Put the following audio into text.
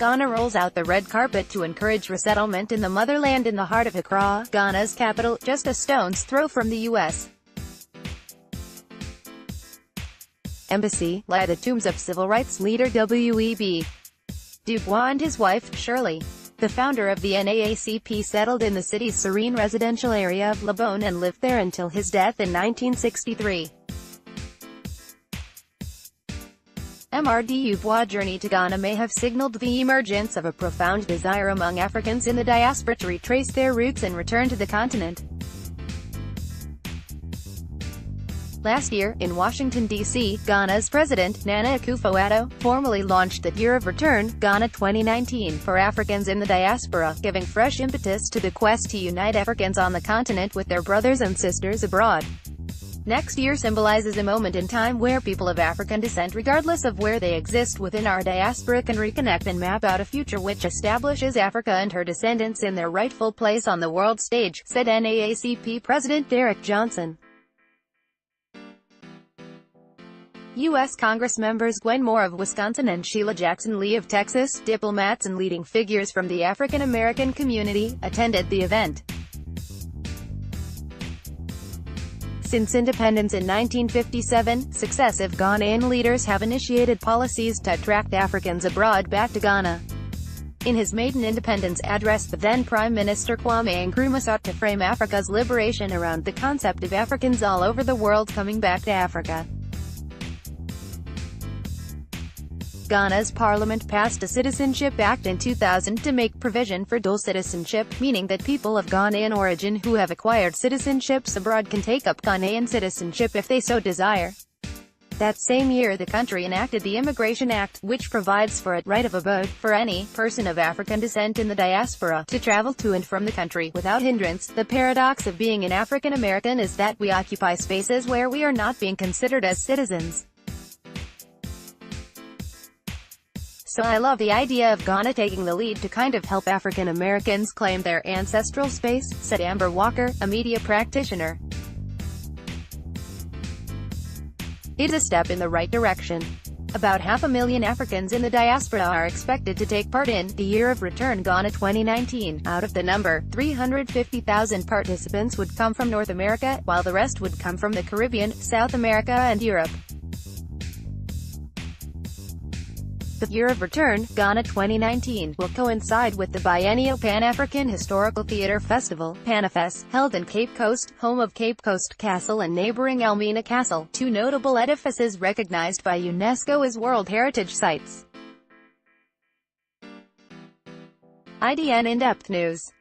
Ghana rolls out the red carpet to encourage resettlement in the motherland in the heart of Accra, Ghana's capital, just a stone's throw from the U.S. Embassy, lie the tombs of civil rights leader W.E.B. Du Bois and his wife, Shirley. The founder of the NAACP settled in the city's serene residential area of Labone and lived there until his death in 1963. Du Bois' journey to Ghana may have signaled the emergence of a profound desire among Africans in the diaspora to retrace their roots and return to the continent. Last year, in Washington, D.C., Ghana's President, Nana Akufo-Addo, formally launched the Year of Return, Ghana 2019, for Africans in the diaspora, giving fresh impetus to the quest to unite Africans on the continent with their brothers and sisters abroad. Next year symbolizes a moment in time where people of African descent, regardless of where they exist within our diaspora, can reconnect and map out a future which establishes Africa and her descendants in their rightful place on the world stage, said NAACP President Derek Johnson. U.S. Congress members Gwen Moore of Wisconsin and Sheila Jackson Lee of Texas, diplomats and leading figures from the African American community, attended the event. Since independence in 1957, successive Ghanaian leaders have initiated policies to attract Africans abroad back to Ghana. In his maiden independence address, the then Prime Minister Kwame Nkrumah sought to frame Africa's liberation around the concept of Africans all over the world coming back to Africa. Ghana's parliament passed a Citizenship Act in 2000 to make provision for dual citizenship, meaning that people of Ghanaian origin who have acquired citizenships abroad can take up Ghanaian citizenship if they so desire. That same year the country enacted the Immigration Act, which provides for a right of abode for any person of African descent in the diaspora to travel to and from the country without hindrance. The paradox of being an African American is that we occupy spaces where we are not being considered as citizens. So I love the idea of Ghana taking the lead to kind of help African Americans claim their ancestral space, said Amber Walker, a media practitioner. It's a step in the right direction. About 500,000 Africans in the diaspora are expected to take part in the Year of Return Ghana 2019. Out of the number, 350,000 participants would come from North America, while the rest would come from the Caribbean, South America and Europe. The Year of Return, Ghana 2019, will coincide with the biennial Pan-African Historical Theatre Festival, PANAFES, held in Cape Coast, home of Cape Coast Castle and neighboring Elmina Castle, two notable edifices recognized by UNESCO as World Heritage Sites. IDN In-Depth News.